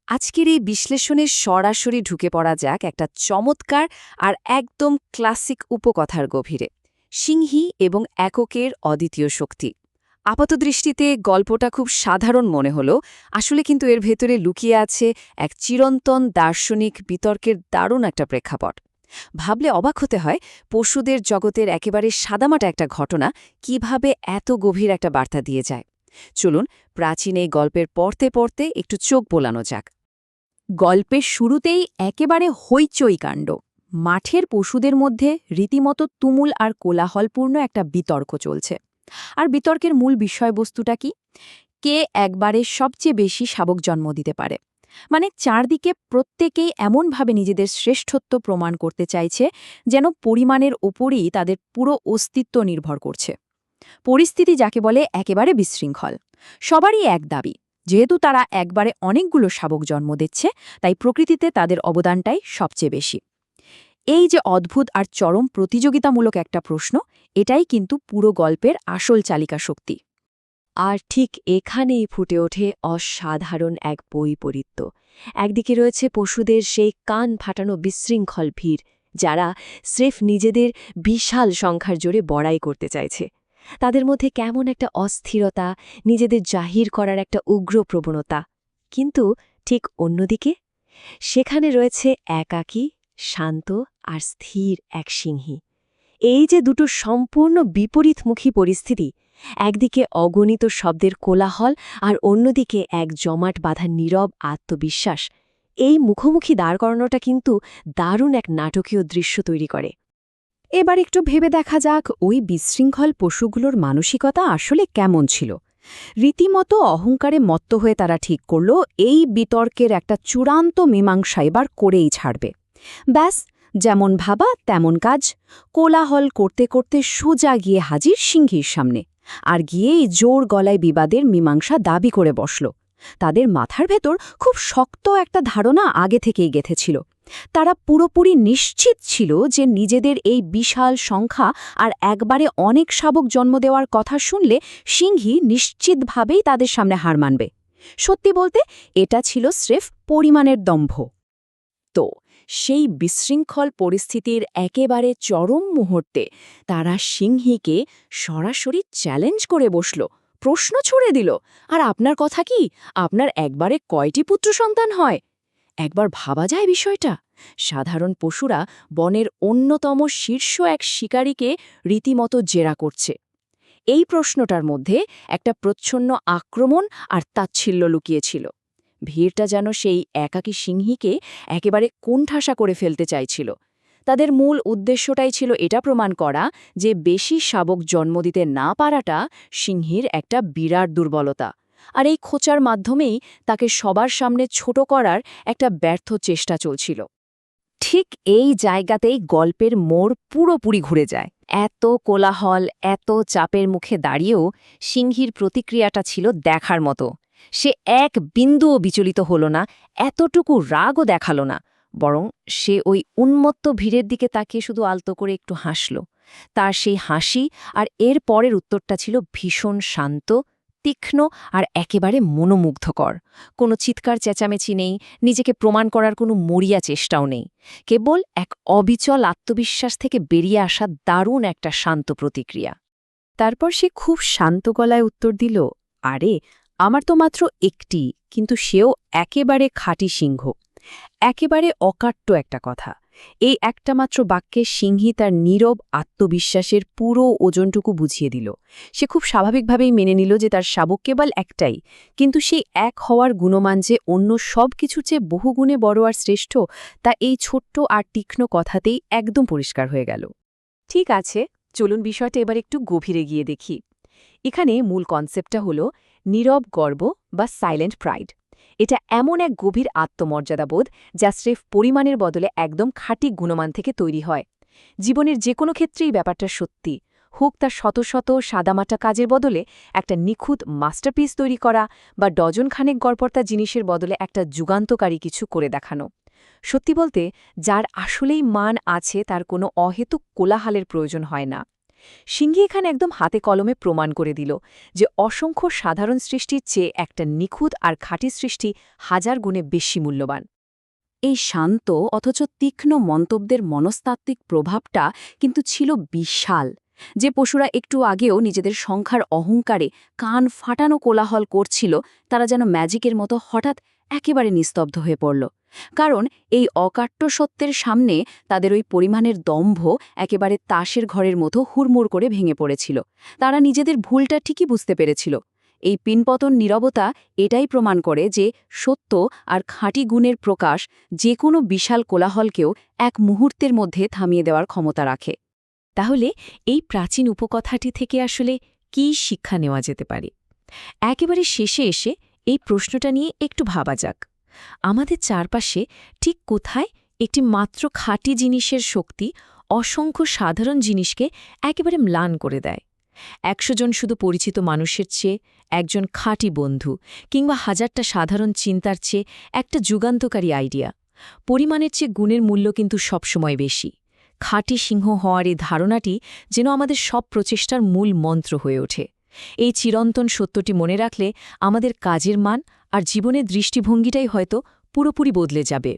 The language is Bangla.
আজকের এই বিশ্লেষণে সরাসরি ঢুকে পড়া যাক একটা চমৎকার আর একদম ক্লাসিক উপকথার গভীরে, সিংহী এবং এককের অদ্বিতীয় শক্তি। আপাতদৃষ্টিতে গল্পটা খুব সাধারণ মনে হলেও আসলে কিন্তু এর ভেতরে লুকিয়ে আছে এক চিরন্তন দার্শনিক বিতর্কের দারুণ একটা প্রেক্ষাপট। ভাবলে অবাক হতে হয়, পশুদের জগতের একেবারে সাদামাটা একটা ঘটনা কিভাবে এত গভীর একটা বার্তা দিয়ে যায়। চলুন প্রাচীন এই গল্পের পড়তে পড়তে একটু চোখ বোলানো যাক। গল্পের শুরুতেই একেবারে হইচই কাণ্ড। মাঠের পশুদের মধ্যে রীতিমতো তুমুল আর কোলাহলপূর্ণ একটা বিতর্ক চলছে। আর বিতর্কের মূল বিষয়বস্তুটা কি? কে একবারে সবচেয়ে বেশি শাবক জন্ম দিতে পারে। মানে চারদিকে প্রত্যেকেই এমনভাবে নিজেদের শ্রেষ্ঠত্ব প্রমাণ করতে চাইছে যেন পরিমাণের ওপরই তাদের পুরো অস্তিত্ব নির্ভর করছে। পরিস্থিতি যাকে বলে একেবারে বিশৃঙ্খল। সবারই এক দাবি, যেহেতু তারা একবারে অনেকগুলো শাবক জন্ম দিচ্ছে, তাই প্রকৃতিতে তাদের অবদানটাই সবচেয়ে বেশি। এই যে অদ্ভুত আর চরম প্রতিযোগিতামূলক একটা প্রশ্ন, এটাই কিন্তু পুরো গল্পের আসল চালিকা শক্তি। আর ঠিক এখানেই ফুটে ওঠে অসাধারণ এক বৈপরীত্য। একদিকে রয়েছে পশুদের সেই কান ফাটানো বিশৃঙ্খল ভিড়, যারা স্রেফ নিজেদের বিশাল সংখ্যার জোরে বড়াই করতে চাইছে। তাদের মধ্যে কেমন একটা অস্থিরতা, নিজেদের জাহির করার একটা উগ্র প্রবণতা। কিন্তু ঠিক অন্যদিকে সেখানে রয়েছে একাকী, শান্ত আর স্থির এক সিংহী। এই যে দুটো সম্পূর্ণ বিপরীতমুখী পরিস্থিতি, একদিকে অগণিত শব্দের কোলাহল আর অন্যদিকে এক জমাট বাঁধা নীরব আত্মবিশ্বাস, এই মুখোমুখি দাঁড় করানোটা কিন্তু দারুণ এক নাটকীয় দৃশ্য তৈরি করে। এবার একটু ভেবে দেখা যাক ওই বিশৃঙ্খল পশুগুলোর মানসিকতা আসলে কেমন ছিল। রীতিমতো অহংকারে মত্ত হয়ে তারা ঠিক করল এই বিতর্কের একটা চূড়ান্ত মীমাংসা এবার করেই ছাড়বে। ব্যাস, যেমন ভাবা তেমন কাজ। কোলাহল করতে করতে সোজা গিয়ে হাজির সিংহীর সামনে, আর গিয়েই জোর গলায় বিবাদের মীমাংসা দাবি করে বসল। তাদের মাথার ভেতর খুব শক্ত একটা ধারণা আগে থেকেই গেঁথেছিল। তারা পুরোপুরি নিশ্চিত ছিল যে নিজেদের এই বিশাল সংখ্যা আর একবারে অনেক শাবক জন্ম দেওয়ার কথা শুনলে সিংহী নিশ্চিতভাবেই তাদের সামনে হার মানবে। সত্যি বলতে এটা ছিল স্রেফ পরিমাণের দম্ভ। তো সেই বিশৃঙ্খল পরিস্থিতির একেবারে চরম মুহূর্তে তারা সিংহীকে সরাসরি চ্যালেঞ্জ করে বসল, প্রশ্ন ছুড়ে দিল, আর আপনার কথা কি? আপনার একবারে কয়টি পুত্র সন্তান হয়? একবার ভাবা যায় বিষয়টা। সাধারণ পশুরা বনের অন্যতম শীর্ষ এক শিকারীকে রীতিমতো জেরা করছে। এই প্রশ্নটার মধ্যে একটা প্রচ্ছন্ন আক্রমণ আর তাচ্ছিল্য লুকিয়েছিল। ভিড়টা যেন সেই একাকী সিংহীকে একেবারে কোণঠাসা করে ফেলতে চাইছিল। তাদের মূল উদ্দেশ্যটাই ছিল এটা প্রমাণ করা যে বেশি শাবক জন্ম দিতে না পারাটা সিংহীর একটা বিরাট দুর্বলতা, আর এই খোঁচার মাধ্যমেই তাকে সবার সামনে ছোট করার একটা ব্যর্থ চেষ্টা চলছিল। ঠিক এই জায়গাতেই গল্পের মোড় পুরোপুরি ঘুরে যায়। এত কোলাহল, এত চাপের মুখে দাঁড়িয়েও সিংহীর প্রতিক্রিয়াটা ছিল দেখার মতো। সে এক বিন্দুও বিচলিত হল না, এতটুকু রাগও দেখালো না। বরং সে ওই উন্মত্ত ভিড়ের দিকে তাকিয়ে শুধু আলতো করে একটু হাসল। তার সেই হাসি আর এর পরের উত্তরটা ছিল ভীষণ শান্ত, তীক্ষ্ণ আর একেবারে মনোমুগ্ধকর। কোনো চিৎকার চেঁচামেচি নেই, নিজেকে প্রমাণ করার কোনো মরিয়া চেষ্টাও নেই। কেবল এক অবিচল আত্মবিশ্বাস থেকে বেরিয়ে আসা দারুণ একটা শান্ত প্রতিক্রিয়া। তারপর সে খুব শান্ত গলায় উত্তর দিল, আরে আমার তো মাত্র একটি, কিন্তু সেও একেবারে খাঁটি সিংহ। একেবারে অকাট্য একটা কথা। এই একটা মাত্র বাক্যে সিংহী তার নীরব আত্মবিশ্বাসের পুরো ওজনটুকু বুঝিয়ে দিল। সে খুব স্বাভাবিকভাবেই মেনে নিল যে তার শাবক কেবল একটাই, কিন্তু সেই এক হওয়ার গুণমান যে অন্য সব কিছুর চেয়ে বহুগুণে বড় আর শ্রেষ্ঠ, তা এই ছোট্ট আর তীক্ষ্ণ কথাতেই একদম পরিষ্কার হয়ে গেল। ঠিক আছে, চলুন বিষয়টা এবার একটু গভীরে গিয়ে দেখি। এখানে মূল কনসেপ্টটা হল নীরব গর্ব বা সাইলেন্ট প্রাইড। এটা এমন এক গভীর আত্মমর্যাদাবোধ যা স্রেফ পরিমাণের বদলে একদম খাঁটি গুণমান থেকে তৈরি হয়। জীবনের যে কোনো ক্ষেত্রেই ব্যাপারটা সত্যি, হোক তার শত শত সাদামাটা কাজের বদলে একটা নিখুঁত মাস্টারপিস তৈরি করা, বা ডজনখানেক গড়পড়তা জিনিসের বদলে একটা যুগান্তকারী কিছু করে দেখানো। সত্যি বলতে, যার আসলেই মান আছে তার কোনো অহেতুক কোলাহলের প্রয়োজন হয় না। সিংহী এখানে একদম হাতে কলমে প্রমাণ করে দিল যে অসংখ্য সাধারণ সৃষ্টির চেয়ে একটা নিখুঁত আর খাঁটি সৃষ্টি হাজার গুণে বেশি মূল্যবান। এই শান্ত অথচ তীক্ষ্ণ মন্তব্যের মনস্তাত্ত্বিক প্রভাবটা কিন্তু ছিল বিশাল। যে পশুরা একটু আগেও নিজেদের সংখ্যার অহংকারে কান ফাটানো কোলাহল করছিল, তারা যেন ম্যাজিকের মতো হঠাৎ একেবারে নিস্তব্ধ হয়ে পড়ল। কারণ এই অকাট্য সত্যের সামনে তাদের ওই পরিমাণের দম্ভ একেবারে তাসের ঘরের মতো হুড়মুড় করে ভেঙে পড়েছিল। তারা নিজেদের ভুলটা ঠিকই বুঝতে পেরেছিল। এই পিনপতন নীরবতা এটাই প্রমাণ করে যে সত্য আর খাঁটি গুণের প্রকাশ যে কোনো বিশাল কোলাহলকেও এক মুহূর্তের মধ্যে থামিয়ে দেওয়ার ক্ষমতা রাখে। তাহলে এই প্রাচীন উপকথাটি থেকে আসলে কী শিক্ষা নেওয়া যেতে পারে? একেবারে শেষে এসে এই প্রশ্নটা নিয়ে একটু ভাবা যাক। আমাদের চারপাশে ঠিক কোথায় একটি মাত্র খাঁটি জিনিসের শক্তি অসংখ্য সাধারণ জিনিসকে একেবারে ম্লান করে দেয়? ১০০ জন শুধু পরিচিত মানুষের চেয়ে একজন খাঁটি বন্ধু, কিংবা হাজারটা সাধারণ চিন্তার চেয়ে একটা যুগান্তকারী আইডিয়া। পরিমাণের চেয়ে গুণের মূল্য কিন্তু সবসময় বেশি। খাঁটি সিংহ হওয়ার এই ধারণাটি যেন আমাদের সব প্রচেষ্টার মূল মন্ত্র হয়ে ওঠে। এই চিরন্তন সত্যটি মনে রাখলে আমাদের কাজের মান আর জীবনের দৃষ্টিভঙ্গিটাই হয়তো পুরোপুরি বদলে যাবে।